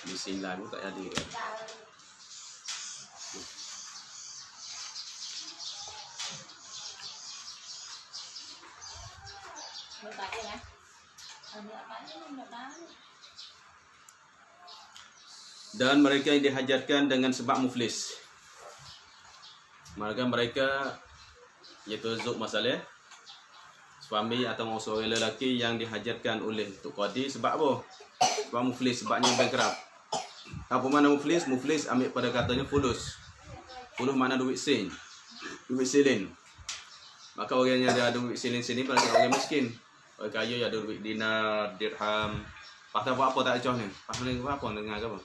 Di sini lagu tak ada. Dan mereka yang dihajarkan dengan sebab muflis. Mereka iaitu zuk masalah suami atau seorang lelaki yang dihajarkan oleh Tok Qadi sebab apa? Sebab muflis, sebabnya bankrupt. Apa makna muflis? Muflis ambil pada katanya fulus. Fulus makna duit sen. Duit silin. Maka orang yang ada duit silin sini berarti orang miskin. Orang kaya yang ada duit dinar, dirham. Pasal buat apa tak acoh ni? Pasal ni buat apa dengar ke apa?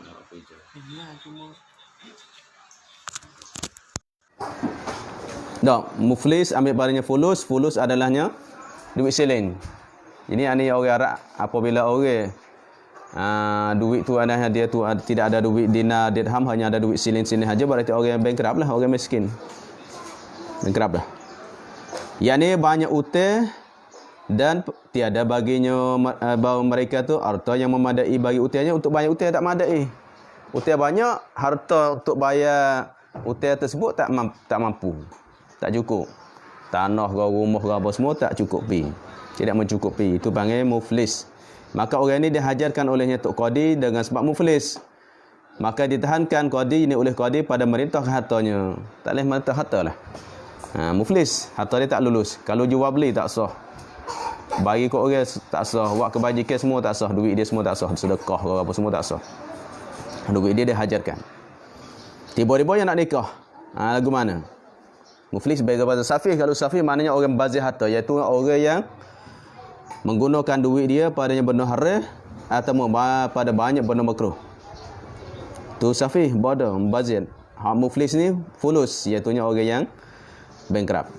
Ada apa je. Iya, cuma Tak, muflis ambil padanya fulus. Fulus adalahnya duit silin. Ini orang Arab apabila orang duit tu adanya dia tu tidak ada duit dinar, dirham, hanya ada duit silin-silin saja, berarti orang yang bankrupt lah, orang miskin. Bankrupt lah. Yang ni banyak utang dan tiada baginya mereka tu harta yang memadai bagi utangnya. Untuk bayar utang tak memadai. Utang banyak, harta untuk bayar utang tersebut tak mampu. Tak cukup. Tanah ke rumah ke apa semua tak cukupi. Tidak mencukupi. Itu panggil muflis. Maka orang ini dihajarkan olehnya Tok Qadi dengan sebab muflis. Maka ditahankan Qadi ini oleh Qadi pada merintah hartanya. Tak boleh merintah harta lah. Muflis. Harta dia tak lulus. Kalau jual beli tak sah. Bagi ke orang tak sah. Buat kebajikan semua tak sah. Duit dia semua tak sah. Sedekah ke apa semua tak sah. Duit dia dihajarkan. Tiba-tiba yang nak nikah. Lagu mana? Muflis beza pada safih. Kalau safih maknanya orang bazir harta, iaitu orang yang menggunakan duit dia padanya benda haram atau pada banyak benda makruh. Tu safih, bodoh, bazir. Muflis ni fulus, iaitu orang yang bankrupt.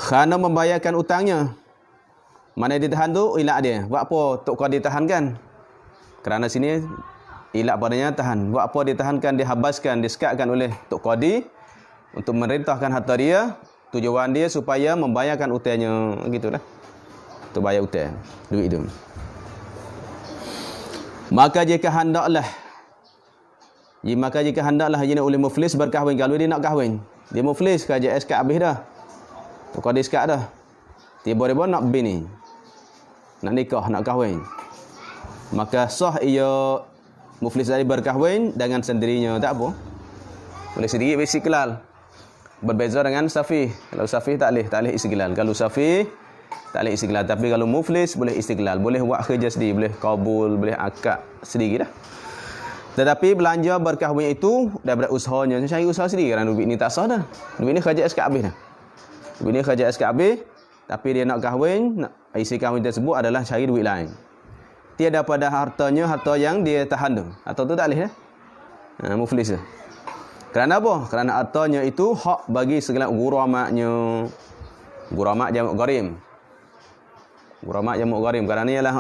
Kerana membayarkan utangnya. Mana dia tahan tu ilak dia. Buat apa Tok Qadi tahankan? Kerana sini ilak padanya tahan. Buat apa ditahankan, dihabaskan, disekatkan oleh Tok Qadi untuk merintahkan harta dia. Tujuan dia supaya membayarkan utangnya, gitulah. Untuk bayar utang duit itu. Maka jika hendaklah jina oleh muflis berkahwin. Kalau dia nak kahwin, dia muflis kerja SK habis dah. Tok Qadi SK dah. Tiba-tiba nak bini, nak nikah, nak kahwin. Maka sah ia muflis tadi berkahwin dengan sendirinya, tak apa. Boleh sendiri beristiqlal. Berbeza dengan safih. Kalau safih tak boleh istiqlal. Kalau safih tak boleh istiqlal. Tapi kalau muflis boleh istiqlal. Boleh buat kerja sendiri, boleh kabul, boleh akad sendiri dah. Tetapi belanja berkahwin itu daripada usahanya. Cari usaha sendiri kerana duit ni tak sah dah. Duit ni kerja SK habis dah. Duit ni kerja SK habis, tapi dia nak kahwin, isi kahwin tersebut adalah cari duit lain. Tiada pada hartanya harta yang dia tahan tu. Harta tu tak boleh dah. Muflis tu. Kerana apa? Kerana hartanya itu hak bagi segala guramaknya. Guramak jamak gharim. Guramak jamak gharim. Kerana ialah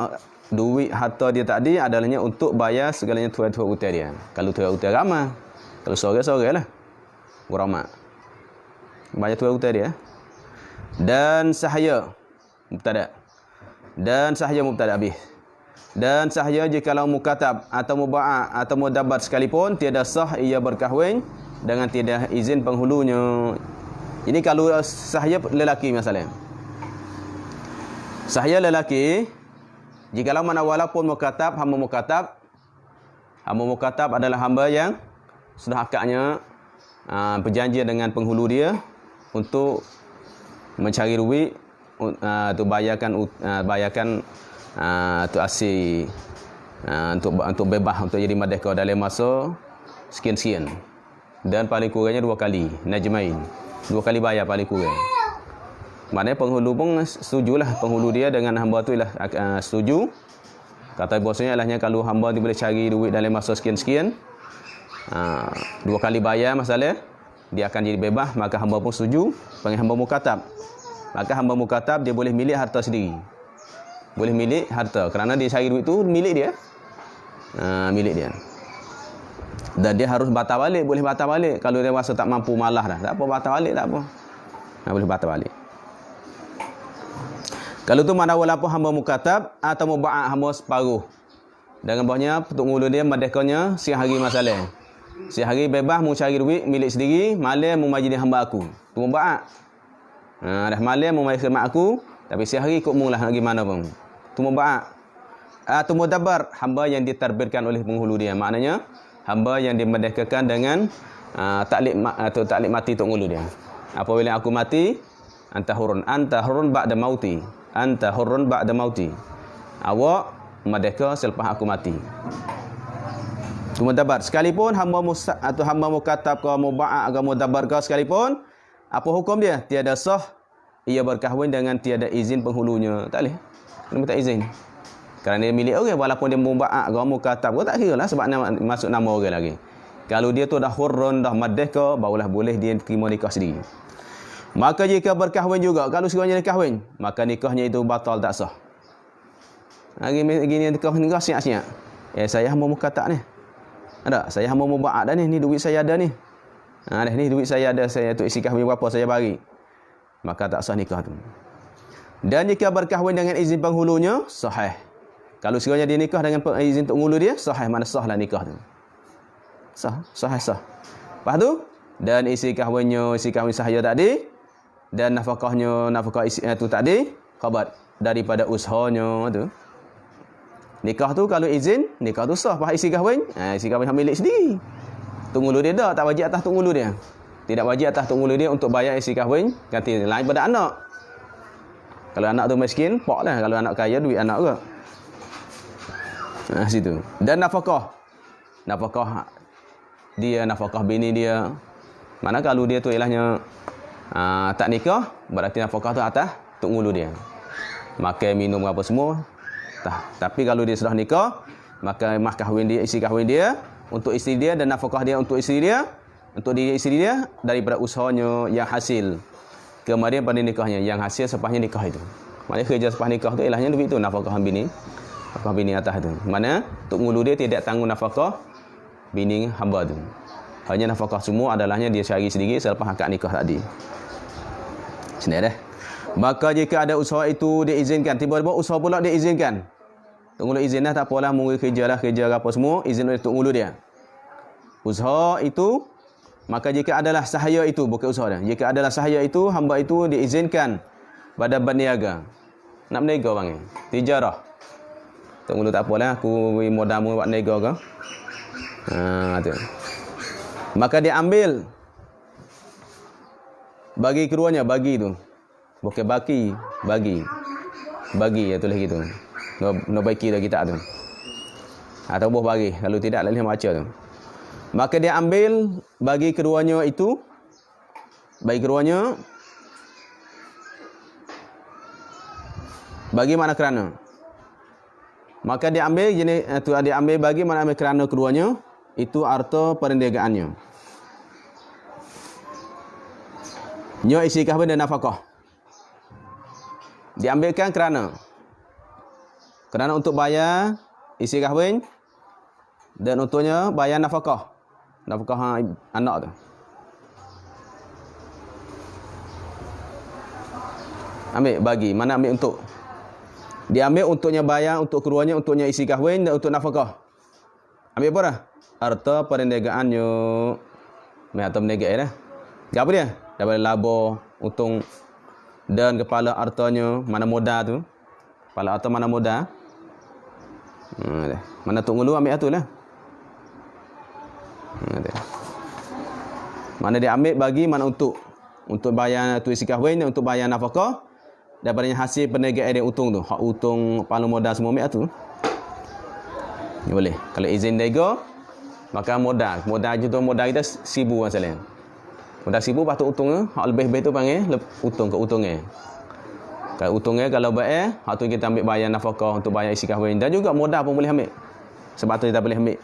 duit harta dia tadi adalahnya untuk bayar segalanya tuan-tuan utang dia. Kalau tuan utang ramai, kalau sore-sore lah. Guramak. Bayar tuan utang dia. Dan sahaya mubtada. Dan sahaya mubtada habis. Dan sahaya jikalau mukatab atau muba'a atau mudabat sekalipun tiada sah ia berkahwin dengan tiada izin penghulunya. Ini kalau sahaya lelaki masalah. Sahaya lelaki jikalau mana walaupun mukatab, hamba mukatab adalah hamba yang sudah akadnya perjanjian dengan penghulu dia untuk mencari duit untuk bayarkan untuk asih untuk bebas untuk jadi merdeka dalam masa sekian-sekian. Dan paling kurangnya 2 kali najmain. 2 kali bayar paling kurang. Maknanya penghulu pun setujulah, penghulu dia dengan hamba tu ialah setuju. Kata bosnya ialah kalau hamba ni boleh cari duit dalam masa sekian-sekian, 2 kali bayar masalah, dia akan jadi bebas, maka hamba pun setuju, panggil hamba mukatab. Maka hamba mukatab dia boleh milik harta sendiri. Boleh milik harta kerana dia cari duit tu milik dia. Milik dia. Dan dia harus batal balik, boleh batal balik kalau dia rasa tak mampu, malah dah. Tak apa, batal balik tak apa. Boleh batal balik. Kalau tu mana walaupun hamba mukatab atau mubaa' hamba separuh. Dengan bawahnya tok ngulu dia merdekanya siang hari masalah. Siang hari bebas mu cari duit milik sendiri, malam mu majlis hamba aku. Tu mubaa'. Dah malam mu mai khidmat aku, tapi siang hari ikut mu lah nak pergi mana pun. Tu mubaa'. Atau mudabbar, hamba yang diterbitkan oleh penghulu dia. Maknanya hamba yang dimerdekakan dengan taklid atau taklid mati tok ngulu dia. Apabila aku mati, anta hurun ba'da mauti. Anta hurun ba'da mauti. Awak merdeka selepas aku mati. Itu mudabbar. Sekalipun hamba atau hamba mukatab ke mubaa' ke mudabbar ke sekalipun, apa hukum dia? Tiada sah ia berkahwin dengan tiada izin penghulunya. Tak boleh. Kena minta izin. Kerana dia milik orang, walaupun dia mubaa' ke mukatab ke, tak kira lah sebab masuk nama orang lagi. Kalau dia tu dah hurun, dah merdeka, barulah boleh dia terima nikah sendiri. Maka jika berkahwin juga, kalau sekiranya dia kahwin, maka nikahnya itu batal, tak sah. Gini nikah siap-siap. Saya hamba mukatab ni. Ada, saya hamba mubaa' dah ni duit saya ada ni. Dah ni duit saya ada, saya untuk isi kahwin berapa saya bagi. Maka tak sah nikah tu. Dan jika berkahwin dengan izin penghulunya, sahih. Kalau sekiranya dia nikah dengan izin penghulu dia, sahih, mana sahlah nikah tu. Sah. Lepas tu, dan isi kahwin sahaya tadi, dan nafkah isi tu tadi, khabar daripada usahanya tu. Nikah tu kalau izin, nikah tu sah. Pas isi kahwin milik sendiri. Tunggulu dia dah, tak wajib atas tunggulu dia. Tidak wajib atas tunggulu dia untuk bayar isi kahwin ganti lain pada anak. Kalau anak tu miskin, pak lah. Kalau anak kaya, duit anak ke. Situ. Dan nafkah dia, nafkah bini dia. Mana kalau dia tu ilahnya tak nikah, berarti nafkah tu atas tunggulu dia. Makan, minum apa semua. Tapi kalau dia sudah nikah, maka mas kahwin dia, isi kahwin dia untuk isteri dia dan nafkah dia untuk isteri dia, untuk diri isteri dia daripada usahanya yang hasil kemudian pada nikahnya, yang hasil sepahnya nikah itu. Maknanya kerja sepah nikah tu ilahnya duit tu nafkah bini atas tu. Mana tok ngulu dia tidak tanggung nafkah bini hamba tu. Hanya nafkah semua adalahnya dia cari sendiri selepas akad nikah tadi. Senang dah. Maka jika ada usaha itu diizinkan, tiba-tiba usaha pula diizinkan. Tok ngulu izin dah, tak apalah, mungkin kerja apa semua, izin oleh tok ngulu dia. Usaha itu, maka jika adalah sahaya itu, bukan usaha dia. Jika adalah sahaya itu, hamba itu diizinkan pada berniaga. Nak berniaga bang, tijarah. Tok ngulu tak apalah, aku modal buat niaga ke. Tu. Maka dia ambil bagi keduanya, bagi tu. Bukan bagi ya tulis gitu. No baiki dah kita tu. Atau buah bagi, kalau tidak lain macam tu. Maka dia ambil bagi keduanya itu, bagi keduanya bagi mana kerana. Maka dia ambil jenis tu, dia ambil bagi mana ambil kerana keduanya, itu arti perniagaannya. Nyo isi kahwin dan nafkah. Diambilkan kerana untuk bayar isi kahwin dan untuknya bayar nafkah anak tu. Ambil bagi, mana ambil untuk. Diambil untuknya bayar, untuk keduanya, untuknya isi kahwin dan untuk nafkah. Ambil apa dah? Harta perniagaannya. Harta perniagaan dah. Apa dia? Daripada laba, untung dan kepala hartanya, mana modal tu. Kepala harta mana modal. Mana tok ngulu ambil tu lah. Mana dia ambil bagi, mana untuk bayar tu isi kahwin dan untuk bayar nafkah. Daripada hasil perniagaan dia untung tu. Hak untung kepala modal semua ambil tu. Boleh. Kalau izin niaga, maka modal kita 1,000 masalah. Modal 1,000 lepas tu untungnya, hak lebih-lebih tu panggil untung ke untungnya. Kalau untungnya kalau baik, hak tu kita ambil bayar nafkah untuk bayar isi kahwin dan juga modal pun boleh ambil. Sebab tu kita boleh ambil.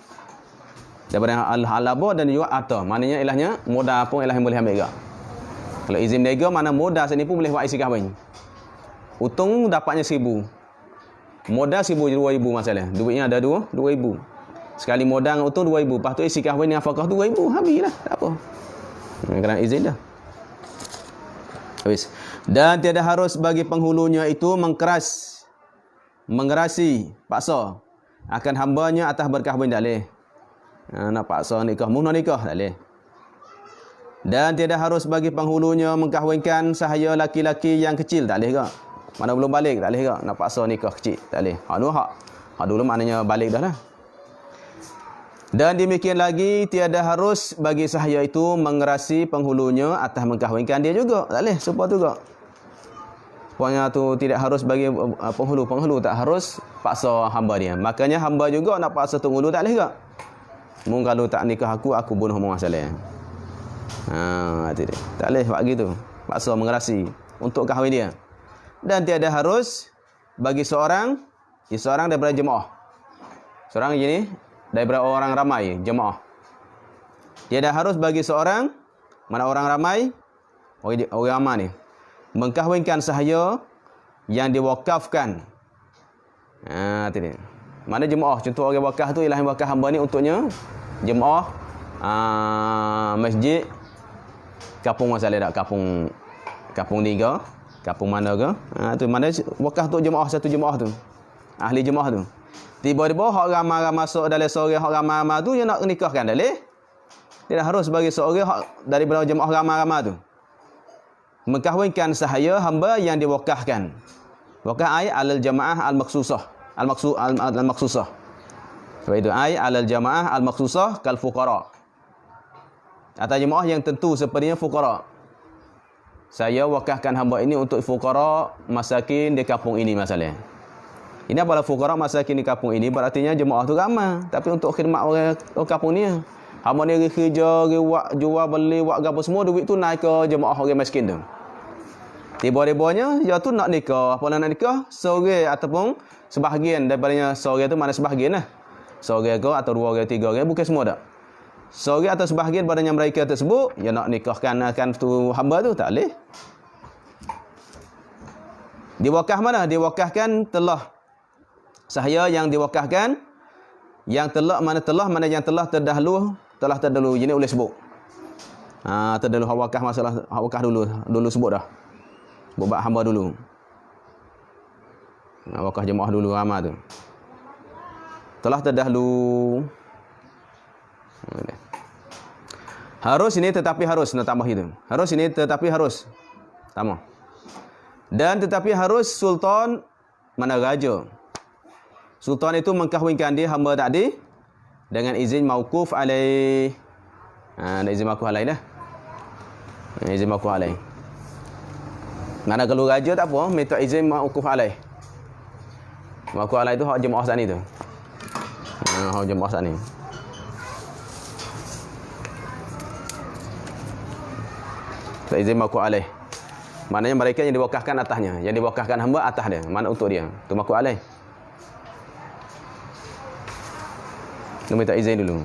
Daripada al-halaba dan juga harta. Maknanya ilahnya modal pun ilah yang boleh ambil juga. Kalau izin niaga, mana modal sini pun boleh buat isi kahwin. Untung dapatnya 1,000. Modal 1,000 2,000 masalah. Duitnya ada 2,000. Sekali modal dengan untung 2,000. Lepas tu isi kahwin dengan nafkah 2,000. Habislah. Tak apa. Kerana izin dah. Habis. Dan tiada harus bagi penghulunya itu mengerasi, paksa akan hambanya atas berkahwin, tak boleh. Nak paksa nikah, nak nikah, tak boleh. Dan tiada harus bagi penghulunya mengkahwinkan sahaya laki-laki yang kecil, tak boleh ke? Mana belum balik, tak boleh ke? Nak paksa nikah kecil, tak boleh. Hak dulu maknanya balik dah lah. Dan demikian lagi, tiada harus bagi sahaya itu mengerasi penghulunya atas mengkahwinkan dia juga, tak boleh. Supaya tu juga. Pokoknya tu tidak harus bagi penghulu tak harus paksa hamba dia. Makanya hamba juga nak paksa penghulu tak boleh ke? Mung kalau tak nikah aku bunuh mu masalah. Tak boleh buat gitu. Paksa mengerasi untuk kahwin dia. Dan tiada harus bagi seorang daripada jemaah. Seorang gini daripada orang ramai jemaah. Tiada harus bagi seorang, mana orang ramai, orang ramai ni, mengkahwinkan sahaya yang diwakafkan. Mana jemaah? Contoh orang wakaf tu ialah wakaf hamba ni untuknya jemaah masjid kampung masalah tak? Kampung ni ke? Kampung mana ke? Tu mana wakaf tu jemaah, satu jemaah tu. Ahli jemaah tu. Tiba-tiba hak ramai masuk dalam seorang hak ramai tu dia nak nikahkan, dah leh. Tidak harus bagi seorang hak daripada jemaah ramai tu mengkahwinkan sahaya hamba yang diwakafkan. Wakaf ai alal jamaah al-maksusah. Al-maksusah. Sebab itu ai alal jamaah al-maksusah kal fuqara. Atau jemaah yang tentu sepertinya fuqara. Saya wakafkan hamba ini untuk fuqara masakin di kampung ini masalah. Ini adalah fuqara masakin di kampung ini, berartinya jemaah tu ramai, tapi untuk khidmat orang kampung ni. Hamba ni kerja, jual beli, buat gapo semua, duit tu naik ke jemaah orang miskin tu. Tiba-tibanya dia tu nak nikah, apa nak nikah? Seorang ataupun sebahagian daripadanya seorang tu, mana sebahagian lah. Seorang ke atau dua orang, tiga orang, bukan semua tak. Seorang atau sebahagian daripadanya mereka tersebut, dia nak nikahkan tu hamba tu, tak boleh. Diwakaf mana? Diwakafkan telah. Sahaya yang diwakafkan, yang telah mana yang telah terdahulu ini boleh sebut. Terdahulu hak wakaf, masalah hak wakaf dulu sebut dah. Buat hamba dulu. Wakaf jemaah dulu ramai tu. Telah terdahulu. Harus ini tetapi harus, nak tambah itu. Harus ini tetapi harus. Tambah. Dan tetapi harus sultan mana raja. Sultan itu mengkahwinkan dia hamba tadi dengan izin mauquf alaih. Izin mauquf alaih dah. Izin mauquf alaih. Mana kalau raja tak apa, minta izin mauquf alaih. Mauquf alaih tu hak jemaah sana tu. Hak jemaah sana. Tak izin mauquf alaih. Maknanya mereka yang diwakafkan atasnya, yang diwakafkan hamba atas dia. Mana untuk dia? Tu mauquf alaih. Dia minta izin dulu.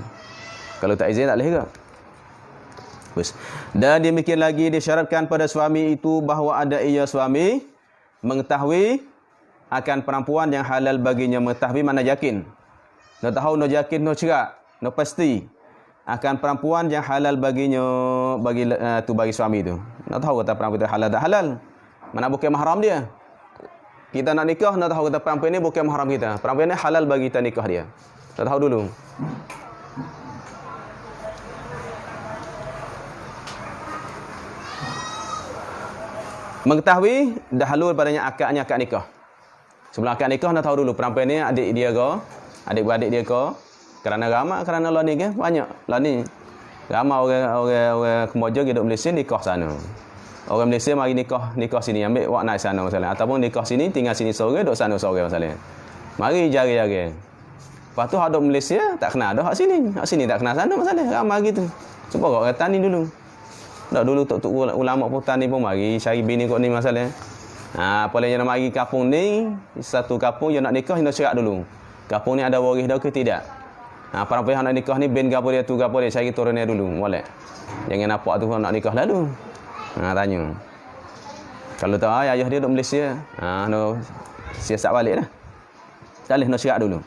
Kalau tak izin tak boleh ke? Dan demikian lagi disyaratkan pada suami itu bahawa ada ia suami mengetahui akan perempuan yang halal baginya. Mengetahui mana yakin. Nak tahu, nak yakin, nak cerak, nak pasti akan perempuan yang halal baginya, bagi suami itu. Nak tahu kata perempuan itu halal tak halal. Mana bukan mahram dia. Kita nak nikah, nak tahu kata perempuan ini bukan mahram kita. Perempuan ini halal bagi kita nikah dia. Tak tahu dulu. Mengetahui dahulu padanya akadnya akad nikah. Sebelum akad nikah nak tahu dulu perempuan ni adik dia ke, adik-beradik dia ke, kerana ramai, kerana lah ni ke, banyak lah ni. Ramai orang Kemboja hidup Malaysia nikah sana. Orang Malaysia mari nikah sini, ambil wak naik sana masalah. Ataupun nikah sini, tinggal sini sore, duduk sana sore masalah. Mari jari-jari. Lepas tu hak duduk Malaysia tak kenal dah hak sini tak kenal sana masalah. Ramai gitu. Cuba kau kata ni dulu. Dak dulu tok ulama pun tani pun mari cari bini kau ni masalah. Apalagi nak mari kampung ni, satu kampung yang nak nikah nak cerak dulu. Kampung ni ada waris dah ke tidak? Perempuan nak nikah ni bin gapo dia tu gapo dia cari turun dia dulu, molek. Jangan nampak tu nak nikah lalu. Tanya. Kalau tahu ayah dia duduk Malaysia, no siasat balik dah. Tak boleh nak cerak dulu.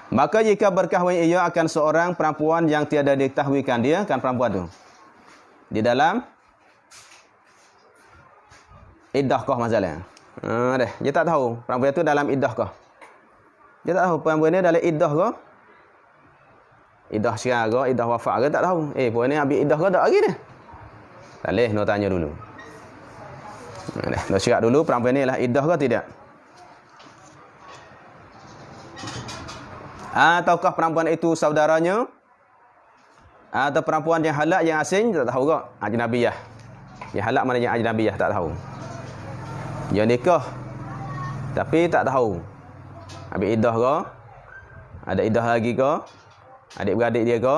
Maka jika berkahwin ia akan seorang perempuan yang tiada diketahuikan dia kan perempuan tu. Di dalam iddah kah masalah. Dah, dia tak tahu perempuan tu dalam iddah kah. Dia tak tahu perempuan ni dalam iddah kah. Iddah syarah ke, iddah wafat ke, tak tahu. Puan ni habis iddah ke tak lagi ni? Tak boleh, nak tanya dulu. Nak syarat dulu perempuan ni lah iddah ke tidak? Ataukah perempuan itu saudaranya? Atau perempuan yang halal yang asing, tak tahu ke? Ajnabiyah. Yang halal mana yang ajnabiyah, tak tahu. Yang nikah tapi tak tahu. Habis iddah ke? Ada iddah lagi ke? Adik-beradik dia ke?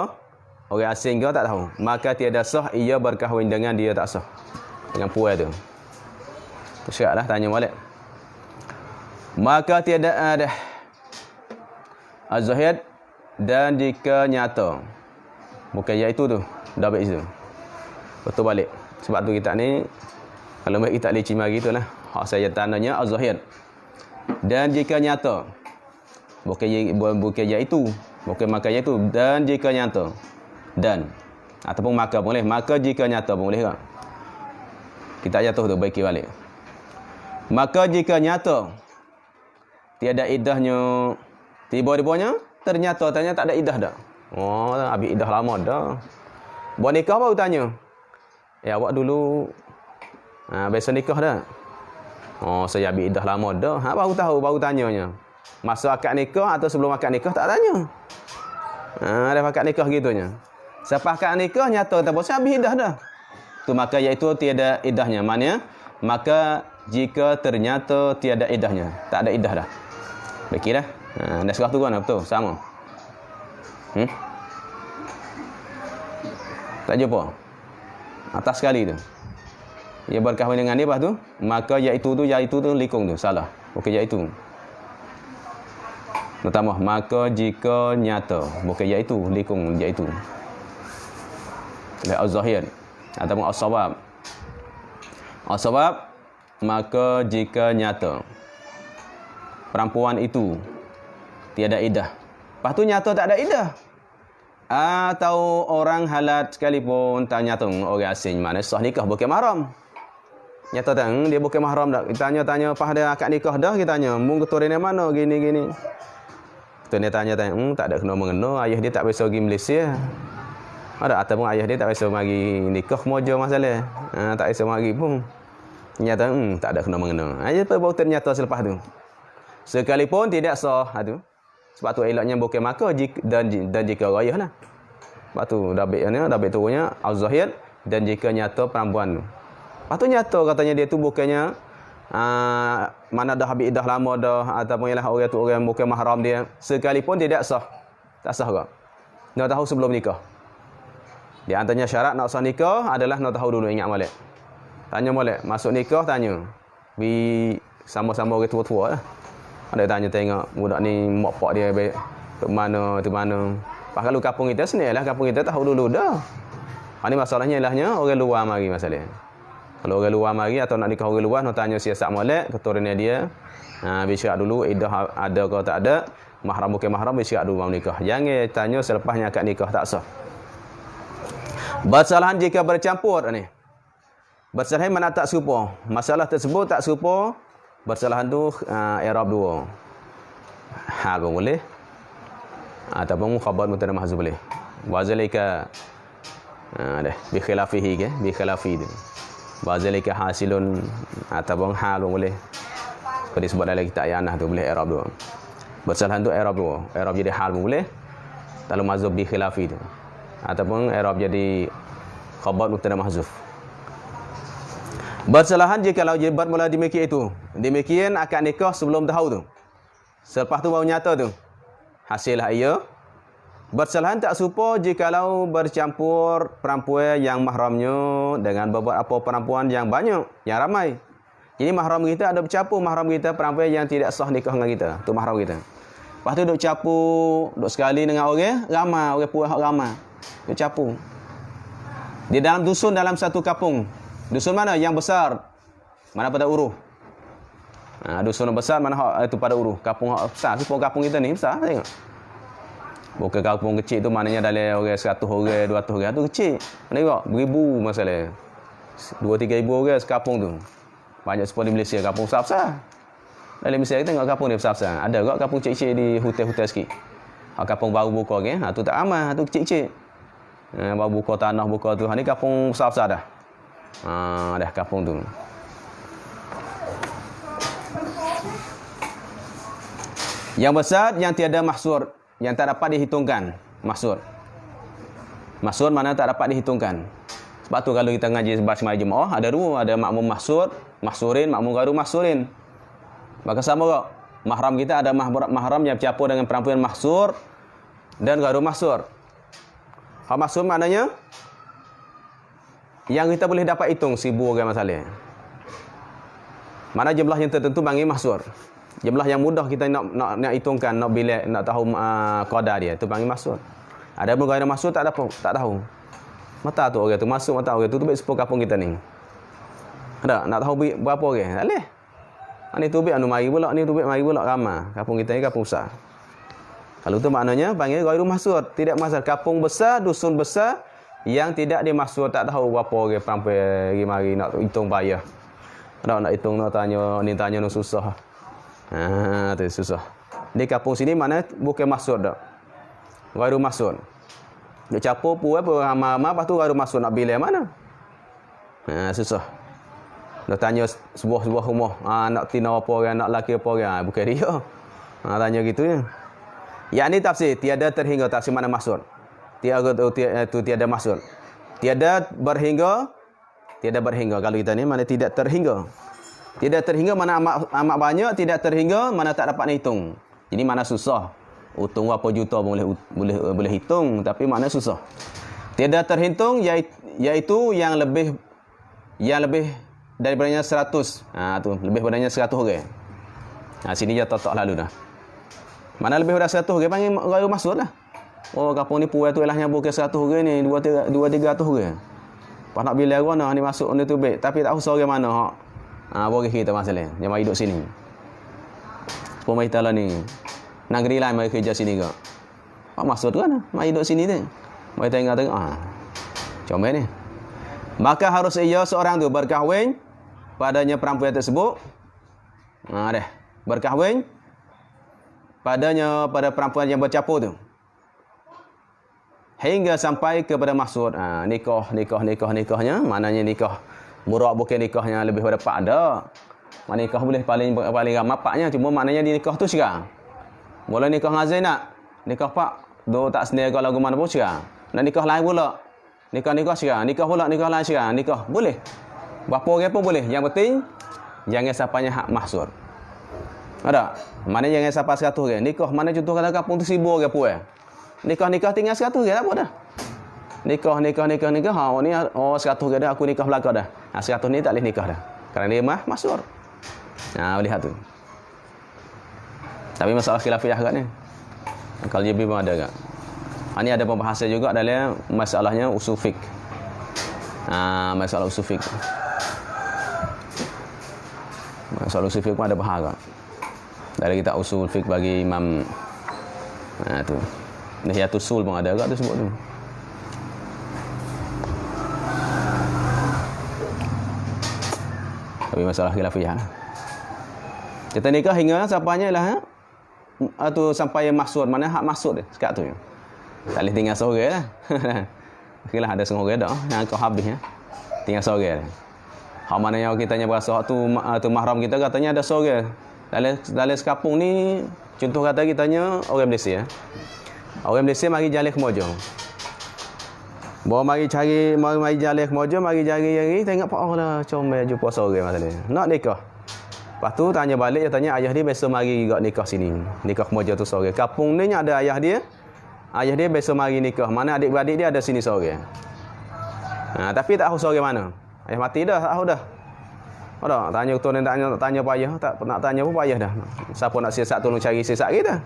Orang asing ke? Tak tahu. Maka tiada sah ia berkahwin dengan dia, tak sah. Dengan puan tu. Syaratlah tanya balik. Maka tiada ada az-zahid dan jika nyata. Bukan iaitu tu. Dah baik situ. Betul balik. Sebab tu kita ni kalau baik kita licin mari tu lah. Hak saya tandanya az-zahid. Dan jika nyata. Bukan iaitu. Bukan maka iaitu. Dan jika nyata. Dan. Ataupun maka boleh. Maka jika nyata boleh tak? Kita jatuh tu baiki balik. Maka jika nyata tiada iddahnya, tiba-tibanya ternyata tak ada iddah dah. Habis iddah lama dah. Buat nikah baru tanya. Awak dulu biasa nikah dah. Saya habis iddah lama dah. Baru tahu, baru tanyanya. Masa akad nikah atau sebelum akad nikah tak tanya. Dah akad nikah gitunya. Siapa akad nikah nyata tak boleh habis iddah dah. Tu maka iaitu tiada iddahnya. Maknanya maka jika ternyata tiada iddahnya, tak ada iddah dah. Baik dah. Dah serah tu kan betul sama. Tak jumpa. Atas sekali tu. Dia berkahwin dengan dia lepas tu, maka iaitu tu likung tu salah. Bukan iaitu. Pertama, maka jika nyata, bukan iaitu, likung iaitu. Az-zahir ataupun as-sawab. As-sawab, maka jika nyata perempuan itu tiada iddah. Lepas tu nyata tak ada iddah. Atau orang halat sekalipun tak nyata orang asing, mana sah nikah bukan mahram. Nyata tak dia bukan mahram dak. Kita tanya pas dia akad nikah dah, kita tanya, "Mung keturunan mana gini-gini?" Tu dia tanya tak ada kena mengena, ayah dia tak biasa pergi Malaysia. Ada ataupun ayah dia tak biasa mari nikah moja masalah. Tak biasa mari pun. Nyata tak ada kena mengena. Aja baru ternyata selepas tu. Sekalipun tidak sah tu. Sebab tu eloknya bukan maka dan jika rayah lah. Sebab tu dah baik turunnya az-zahir dan jika nyata perempuan tu. Lepas tu nyata katanya dia tu bukannya mana dah habis iddah lama dah ataupun ialah orang tu orang bukan mahram dia, sekalipun tidak sah. Tak sah ke? Nak tahu sebelum nikah. Di antaranya syarat nak sah nikah adalah nak tahu dulu, ingat balik. Tanya balik, masuk nikah tanya. Sama-sama orang tua-tua lah. Ada tanya tengok budak ni mak pak dia baik tu mana. Pas kalau kampung kita senilah, kampung kita tahu dulu dah. Ini masalahnya ilahnya orang luar mari masalah. Kalau orang luar mari atau nak nikah orang luar, nak tanya siasat molek, keturunan dia. Bisyak dulu iddah ada ke tak ada, mahram bukan mahram, bisyak dulu mau nikah. Jangan tanya selepasnya akad nikah tak sah. Bersalahan jika bercampur ni. Bersalahan mana tak serupa. Masalah tersebut tak serupa. Bersalahan tu i'rab dua. Pun boleh. Ataupun khabar mubtada mahzuf boleh. Wa zalika bi khilafihi ke, bi khilafi tu. Wa zalika hasilun ataupun hal pun boleh. Seperti disebut dalam kitab Ayanah tu boleh i'rab dua. Bersalahan tu i'rab dua. I'rab jadi hal pun boleh. Kalau mahzuf bi khilafi tu. Ataupun i'rab jadi khabar mubtada mahzuf. Bersalahan jika kalau jebat mula demikian itu. Demikian akad nikah sebelum tahu tu. Selepas tu baru nyata tu. Hasillah ia. Bersalahan tak serupa jikalau bercampur perempuan yang mahramnya dengan beberapa perempuan yang banyak, yang ramai. Jadi mahram kita ada bercampur mahram kita perempuan yang tidak sah nikah dengan kita. Tu mahram kita. Lepas tu duk campur, duk sekali dengan orang ramai, orang puas hak ramai. Duk campur. Di dalam dusun dalam satu kampung. Dusun mana yang besar? Mana pada uruh? Dusun besar mana hak itu pada uruh? Kampung hak besar. Supaya kampung kita ni besar tengok. Bukan kampung kecil tu maknanya dalam orang 100 orang, 200 orang tu kecil. Mana tengok beribu masalah. 2-3 ribu orang sekampung tu. Banyak sekolah di Malaysia kampung besar-besar. Dalam Malaysia kita tengok kampung ni besar-besar. Ada juga kampung kecil-kecil di hutan-hutan sikit. Kampung baru buka ke, tu tak aman, tu kecil-kecil. Baru buka tanah buka tu. Ni kampung besar-besar dah. Dah kampung tu. Yang besar yang tiada mahsur, yang tak dapat dihitungkan. Mahsur. Mahsur mana tak dapat dihitungkan. Sebab tu kalau kita ngaji sembahyang Jumaat ada dua, ada makmum mahsur, mahsurin, makmum ghairu mahsurin. Maka sama juga. Mahram kita ada mahram yang bercampur dengan perempuan mahsur dan ghairu mahsur. Hak mahsur maknanya yang kita boleh dapat hitung 1000 orang masalah. Mana jumlah yang tertentu panggil mahsur. Jumlah yang mudah kita nak hitungkan, nak bilik, nak tahu qadar dia, tu panggil mahsur. Ada pun ghairu mahsur tak tahu. Mata tu orang tu masuk, mata orang tu baik sepuluh kampung kita ni. Ada nak tahu berapa orang? Tak boleh. Ni tu baik anu mari pula, ni tu baik mari pula ramai. Kampung kita ni kampung besar. Kalau tu maknanya panggil ghairu mahsur, tidak mahsur. Kampung besar, dusun besar yang tidak dimahsur, tak tahu berapa orang perempuan mari nak hitung payah. Ada nak hitung, nak tanya, ni tanya nak susah. Tu susah. Di kampung sini mana bukan mahsur dak. Ghairu mahsur. Dia capur pun apa ramai-ramai, lepas tu ghairu mahsur nak bilik mana? Susah. Nak tanya sebuah rumah, nak tina apa orang, nak laki apa orang, bukan dia. Tanya gitu ya. Yang ni tafsir, tiada terhingga, tafsir mana mahsur. Tiada mahsur. Tiada berhingga. Kalau kita ni mana tidak terhingga. Tidak terhingga mana amat banyak, tidak terhingga mana tak dapat hitung. Jadi mana susah. Hitung berapa juta boleh hitung, tapi mana susah. Tiada terhitung iaitu yang lebih daripadanya 100. Tu lebih daripadanya 100 orang. Sini je tak lalu dah. Mana lebih daripada 100 orang panggil ghairu mahsur lah. Oh kampung ni puai tu elahnya bukan 100 orang ni, 200-300 orang. Pas nak bila orang ni masuk ni tu baik, tapi tak tahu seorang mana hak. Bagi kita masalah. Yang mai hidup sini. Pemerintah lah ni. Negeri lain mai kerja sini ke. Pak maksud tu kan mai hidup sini tu. Mai tengok comel ni. Maka harus ia seorang tu berkahwin padanya perempuan tersebut. Dah. Berkahwin padanya pada perempuan yang bercampur tu. Hingga sampai kepada maksud nikahnya, maknanya nikah murak bukan nikahnya lebih pada pak ada. Nikah boleh paling ramai paknya, cuma maknanya di nikah tu sekarang. Mula nikah dengan Zainab, nikah pak do tak sendiri kalau lagu mana pun sekarang. Nak nikah lain pula. Nikah sekarang, nikah pula nikah lain sekarang, nikah boleh. Berapa orang pun boleh. Yang penting jangan sampainya hak mahsur. Ada? Mana jangan sampai 100 orang. Nikah mana contoh kata kampung tu 1000 orang puan. Nikah tinggal 100 orang tak apa dah. Nikah. Ni 100 orang dah aku nikah belaka dah. 100 ni tak boleh nikah dah. Kerana dia mahsur. Boleh tu. Tapi masalah khilafiyah kat ni. Kalau JB pun ada kat. Ini ada pembahasan juga dalam masalahnya usul fiqh. Masalah usul fiqh. Masalah usul fiqh pun ada bahas kat. Dari kita usul fiqh bagi Imam tu. Nahiyatul Usul pun ada kat tu sebut tu. Tapi masalah khilafiyah. Kita nikah hingga sampainya lah tu sampai maksud, mana hak maksud dia sekat tu. Tak boleh tinggal seorang lah. Okeylah ada seorang dah yang kau habis ya. Tinggal seorang. Hak mana yang kita tanya berasa tu mahram kita katanya ada seorang. Dalam sekampung ni contoh kata kitanya orang Malaysia. Orang Malaysia mari jalan ke Mojo. Bawa mari jalan ke Mojo, mari jari tengok pak lah comel jumpa seorang masalah. Nak nikah. Lepas tu tanya balik, dia tanya ayah dia besok mari juga nikah sini. Nikah Mojo tu seorang. Kampung ni ada ayah dia. Ayah dia besok mari nikah. Mana adik-beradik dia ada sini seorang. Tapi tak tahu seorang mana. Ayah mati dah, tak tahu dah. Ada tanya tu ni tanya payah, tak nak tanya pun payah dah. Siapa nak siasat tolong cari siasat kita.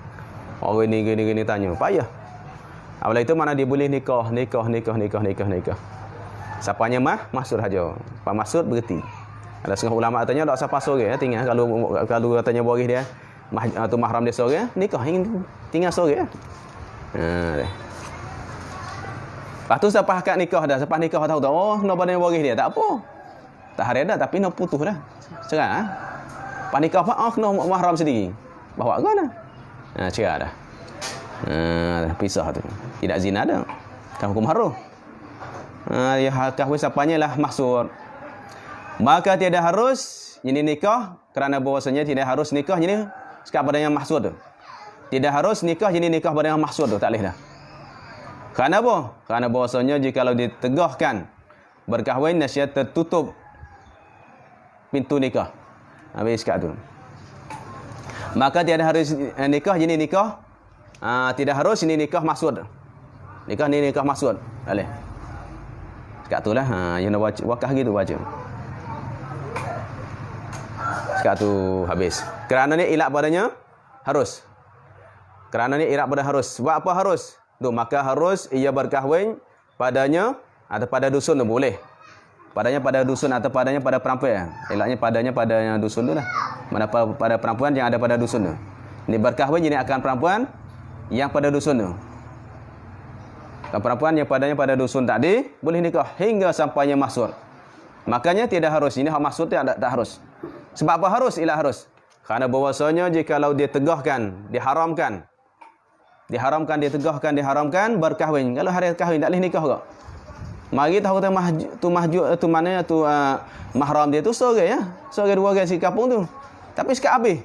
Orang ni gini tanya, payah. Apabila itu mana dia boleh nikah. Siapanya mahsud saja. Pak maksud berhenti. Ada setengah ulama katanya tak siapa seorang tinggal kalau katanya boris dia tu mahram dia seorang nikah tinggal seorang. Lepas tu siapa akad nikah dah, siapa nikah tahu oh nak badan boris dia tak apa. Tak hari dah tapi nak putus dah. Cerai ah. Panikah apa kena mahram sendiri. Bawa kau dah. Cerai dah. Pisah tu. Tidak zina dah. Kan hukum haram. Ya kahwin sapanya lah maksud. Maka tidak harus ini nikah kerana bahwasanya tidak harus nikah ini sekadar pada yang maksud tu. Tidak harus nikah ini nikah pada yang maksud tu, tak boleh dah. Kerana apa? Kerana bahwasanya jikalau ditegahkan berkahwin nasihat tertutup pintu nikah. Habis kat tu. Maka tiada harus nikah ini nikah. Tidak harus ini nikah maksud. Nikah ni nikah maksud. Tak boleh. Kat tu lah. Yang nak wakah gitu baca. Kat tu habis. Kerana ni ilat padanya harus. Kerana ni ilat pada harus. Sebab apa harus? Tu maka harus ia berkahwin padanya atau pada dusun tu boleh. Padanya pada dusun atau padanya pada perempuan. Elaknya padanya pada dusun tu lah. Mana pada perempuan yang ada pada dusun tu. Ini berkahwin ini akan perempuan yang pada dusun tu. Dan perempuan yang padanya pada dusun tadi boleh nikah hingga sampainya maksud. Makanya tidak harus. Ini hak maksud tak harus. Sebab apa harus? Ilah harus. Kerana bahwasanya jikalau dia tegahkan, diharamkan, diharamkan berkahwin. Kalau hari kahwin tak boleh nikah kok. Mari tahu tu mana tu mahram dia tu seorang ya. Seorang dua orang si kampung tu. Tapi sekat habis.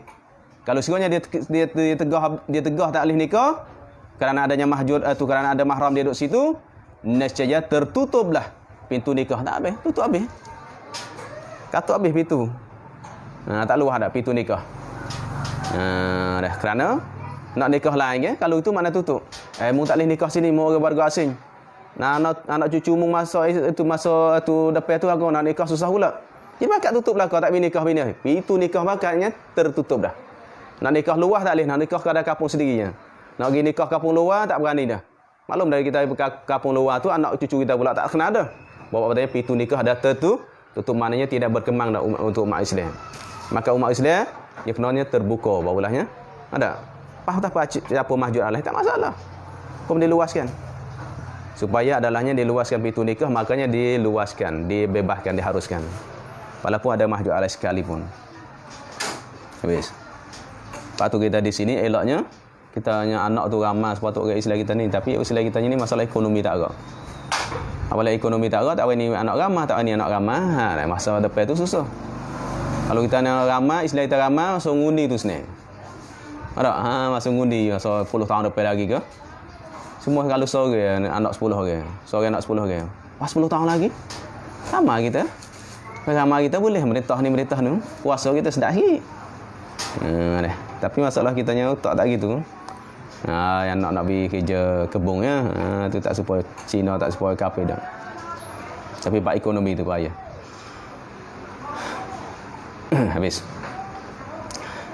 Kalau sekiranya dia tegah tak boleh nikah kerana adanya mahjud kerana ada mahram dia duduk situ, nescaya tertutuplah pintu nikah. Tak habis, tutup habis. Katuk habis pintu. Tak luah dah pintu nikah. Dah kerana nak nikah lain ke? Kalau itu mana tutup. Mu tak boleh nikah sini, mu orang warga asing. Anak cucu mu masa tu depan tu aku nak nikah susah pula. Jadi bakat tutuplah kau tak boleh nikah bini. Pintu nikah bakatnya tertutup dah. Nak nikah luar tak boleh, nak nikah kat kampung sendirinya. Nak pergi nikah kampung luar tak berani dah. Maklum dari kita kampung luar tu anak cucu kita pula tak kena ada. Bawa katanya pintu nikah dah tertutup, maknanya tidak berkembang dah untuk umat Islam. Maka umat Islam dia kenanya terbuka bawahnya. Ada. Apa mahjud Allah tak masalah. Kau diluaskan. Supaya adalahnya diluaskan pintu nikah, makanya diluaskan, dibebaskan, diharuskan. Walaupun ada mahjud Allah sekalipun. Habis. Patut kita di sini eloknya kita hanya anak tu ramai sepatut orang Islam kita ni, tapi Islam kita ni masalah ekonomi tak agak. Apabila ekonomi tak agak, tak ni anak ramai, tak ni anak ramai. Masa depan tu susah. Kalau kita ni ramai, Islam kita ramai, so ngundi tu senang. Ada masa ngundi masa 10 tahun depan lagi ke? Semua kalau seorang anak 10 orang. Seorang anak 10 orang. Pas 10 tahun lagi. Sama kita. Ramai kita boleh merintah ni puasa kita sedari. Tapi masalah kitanya tak gitu. Yang nak pergi kerja kebun ya, tu tak supaya Cina, tak supaya kafe dah. Tapi pak ekonomi tu payah. Habis.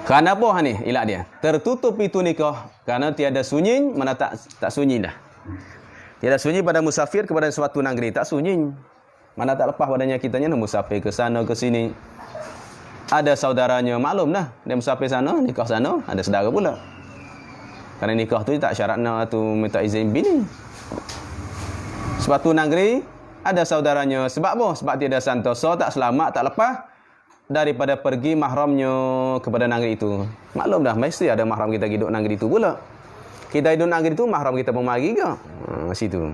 Kerana apa ni ilat dia? Tertutup pintu nikah kerana tiada sunyi, mana tak sunyi dah. Tiada sunyi pada musafir kepada suatu negeri, tak sunyi. Mana tak lepas padanya kitanya musafir ke sana ke sini. Ada saudaranya, maklum dah. Dia musafir sana, nikah sana, ada saudara pula. Kerana nikah tu tak syarat nak tu minta izin bini. Sebab tu negeri ada saudaranya. Sebab apa? Sebab dia ada santoso, tak selamat, tak lepas daripada pergi mahramnya kepada negeri itu. Maklum dah, mesti ada mahram kita hidup negeri itu pula. Kita hidup negeri itu, mahram kita pun mari ke? Situ.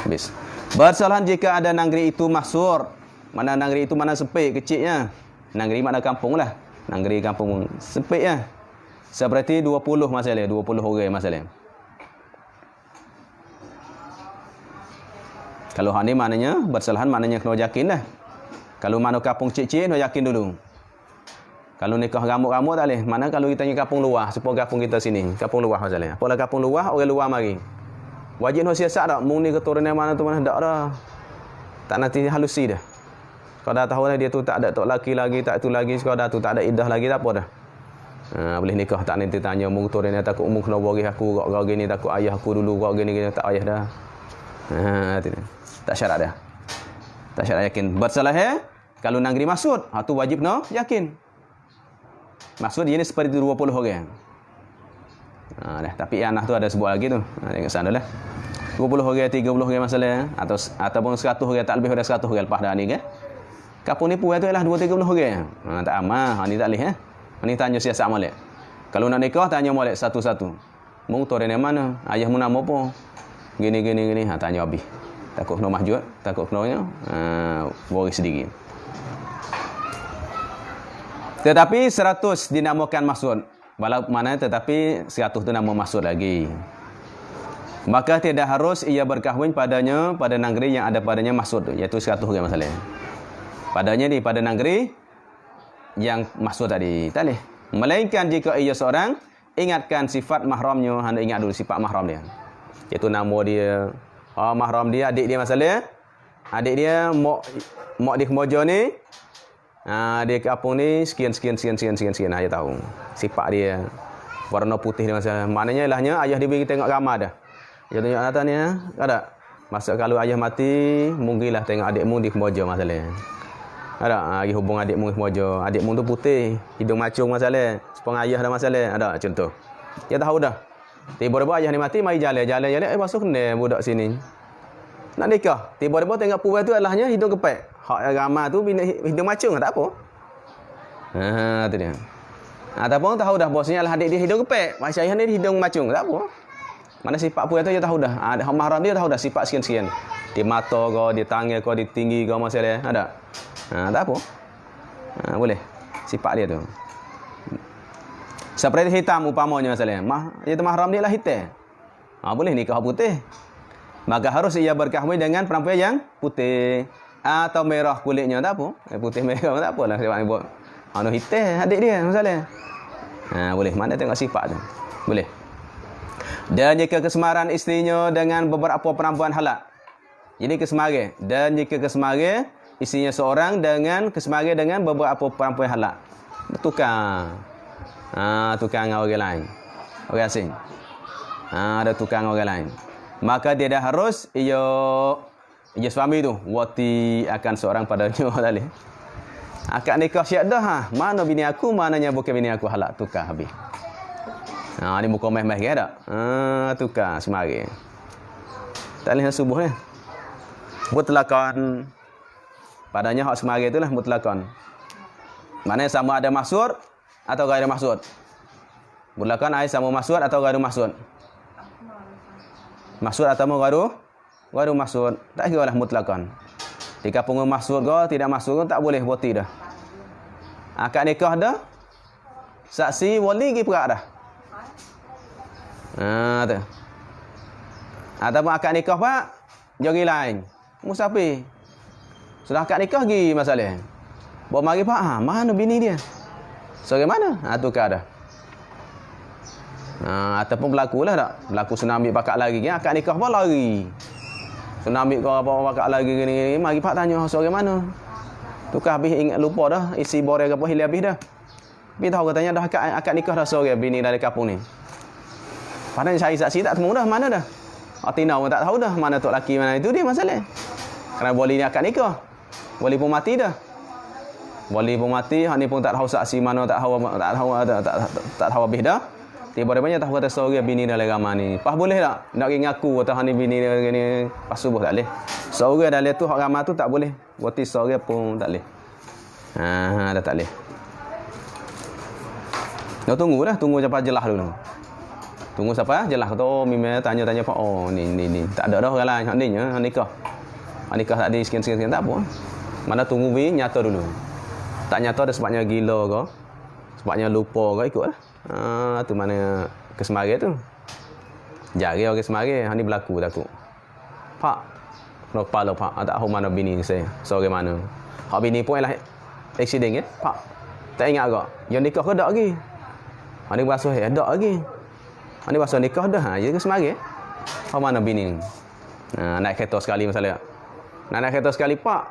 Habis. Bersalahan jika ada negeri itu mahsur. Mana negeri itu mana sempit kecilnya. Negeri mana kampung lah. Negeri kampung sempit ya. Seperti 20 masalah, 20 orang masalah. Kalau hal ni maknanya bersalahan maknanya kena yakin dah. Kalau mana kampung cik-cik kena yakin dulu. Kalau nikah ramuk-ramuk tak boleh. Mana kalau kita ni kampung luar, supaya kampung kita sini, kampung luar masalah. Apalah kampung luar, orang luar mari. Wajib nak siasat tak? Mung ni keturunan mana tu mana dak dah. Tak nanti halusi dah. Kau dah tahu dah dia tu tak ada tok laki lagi, tak tu lagi, kau dah tu tak ada iddah lagi, tak apa dah. Boleh nikah tak nanti tanya mung tu dia takut mung kena waris aku gak gini, takut ayah aku dulu gak gini tak ayah dah. Tak syarat dah. Tak syarat yakin. Bersalah kalau negeri maksud, tu wajib no yakin. Maksud dia ni seperti 20 orang. Dah. Tapi anak tu ada sebut lagi tu. Tengok sana lah. 20 orang, 30 orang masalah ataupun 100 orang, tak lebih dari 100 orang lepas dah ni kan. Kapung ni puan tu ialah 2-30 orang. Tak aman, ni tak boleh Ni tanya siasat molek. Kalau nak nikah tanya molek satu-satu. Mung tu dari mana? Ayahmu nama apa? Gini. Tanya habis. Takut kena mahjud, takut kena waris sendiri. Tetapi 100 dinamakan maksud. Walau mana tetapi 100 tu nama maksud lagi. Maka tidak harus ia berkahwin padanya pada negeri yang ada padanya maksud, iaitu 100 orang masalah. Padanya pada negeri yang maksud tadi. Tak boleh. Melainkan jika ia seorang ingatkan sifat mahramnya, hendak ingat dulu sifat mahram dia. Iaitu nama dia, mahram dia, adik dia masalah. Adik dia mak di Kemoja ni, dia ke Apung ni sekian. Ayah tahu sifat dia. Warna putih dia masalah. Maknanya ilahnya ayah dia bagi tengok gambar dah. Dia tunjuk atas ni ada. Maksud kalau ayah mati, mungkinlah tengok adikmu di Kemoja masalah. Ada lagi hubung adikmu Kemoja. Adikmu tu putih, hidung macung masalah. Sepeng ayah dah masalah. Ada contoh. Dia tahu dah. Tiba-tiba ayah ni mati, mari jalan. Basuh kena budak sini. Nak nikah. Tiba-tiba tengok puan tu alahnya hidung kepek. Hak ramah tu hidung macung tak apa. Tu dia. Ataupun tahu dah bosnya adalah adik dia hidung kepek. Macam ayah ni hidung macung tak apa. Mana sifat puan tu dia tahu dah. Hak mahram dia tahu dah sifat sekian-sekian. Di mata ke, di tangan ke, di tinggi ke masalah. Ada. Tak apa. Boleh. Sifat dia tu. Seperti hitam upamanya masalah. Iaitu mahram dia lah hitam. Boleh nikah putih. Maka harus ia berkahwin dengan perempuan yang putih atau merah kulitnya, tak apa. Putih merah tak apalah sebab ni buat hitam adik dia masalah. Boleh. Mana tengok sifat tu. Boleh. Dan jika kesemaran isterinya dengan beberapa perempuan halal. Jadi kesemaran. Dan jika kesemaran isinya seorang dengan kesemaran dengan beberapa perempuan halal. Tukang. Tukang dengan orang lain. Orang asing. Ada tukang orang lain. Maka dia dah harus ia suami tu wati akan seorang padanya tadi. Akad nikah siap dah Mana bini aku, mananya bukan bini aku halak tukar habis. Ni muka meh-meh ke tak? Tukar semari. Tak boleh subuh ni. Mutlakon. Padanya hak semari itulah mutlakon. Maknanya sama ada maksud atau ghairi maksud. Mutlakon ai sama maksud atau ghairi maksud. Maksud atau ghairi maksud. Tak kira lah mutlakon. Jika pun maksud ke tidak maksud tak boleh wati dah. Akad nikah dah. Saksi wali pergi perak dah. Tu. Ataupun akad nikah pak jari lain. Musafir. Sudah akad nikah pergi masalah. Bawa mari pak, mana bini dia? Sore mana? Tukar dah. Ataupun berlaku lah tak? Berlaku tsunami pakak lagi kan? Akad nikah pun lari. Tsunami kau apa pakak lagi gini. Mari pak tanya sore mana? Tukar habis ingat lupa dah. Isi borang apa hilang habis dah. Tapi tahu katanya dah akad nikah dah sore bini dari kampung ni. Padahal cari saksi tak temu dah. Mana dah? Atina pun tak tahu dah. Mana tok laki mana itu dia masalah. Kerana wali ni akad nikah. Wali pun mati dah. Wali pun mati. Hak ni pun tak tahu saksi mana. Tak tahu habis dah. Tiba-tiba tahu kata sore bini dalam ramah ni. Pas boleh tak? Nak ngaku kata ni bini dia ni. Pas subuh tak boleh. Sore dalam tu hak ramah tu tak boleh. Wati sore pun tak boleh. Dah tak boleh. Nak tunggu dah. Tunggu sampai jelas dulu. Tunggu siapa jelas kata memang tanya-tanya pak ni tak ada dah orang lain hak ni nikah. Nikah tak ada sekian-sekian tak apa. Mana tunggu nyata dulu. Tak nyata ada sebabnya gila ke? Sebabnya lupa ke ikutlah. Tu mana kesemaran tu. Jari orang kesemaran hak ni berlaku takut. Pak kepala pak tak tahu mana bini saya. Sore mana. Hak bini pun ialah accident ke? Pak tak ingat ke? Yang nikah ke dak lagi? Hak ni berasa dak lagi. Ini pasal nikah dah. Jadi semari. Apa mana bini? Naik kereta sekali masalah. Naik kereta sekali pak.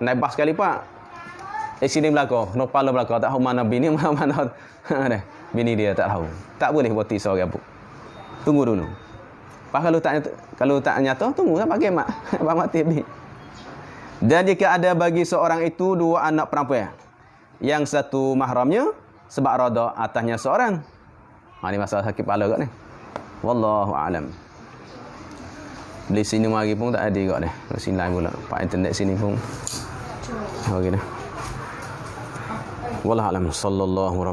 Naik bas sekali pak. Accident berlaku. Kepala berlaku. Tak tahu mana bini, mana bini dia tak tahu. Tak boleh buat tisau ke apa. Tunggu dulu. Pak kalau tak nyata, tunggu lah pakai mak. Pak mati habis. Dan jika ada bagi seorang itu dua anak perempuan. Yang satu mahramnya sebab rada atasnya seorang. Ha ni masalah sakit kepala kat ni. Wallahu a'lam. Beli sini mari pun tak ada kat ni. Sini lain pula. Pak internet sini pun. Okey dah. Wallahu a'lam. Sallallahu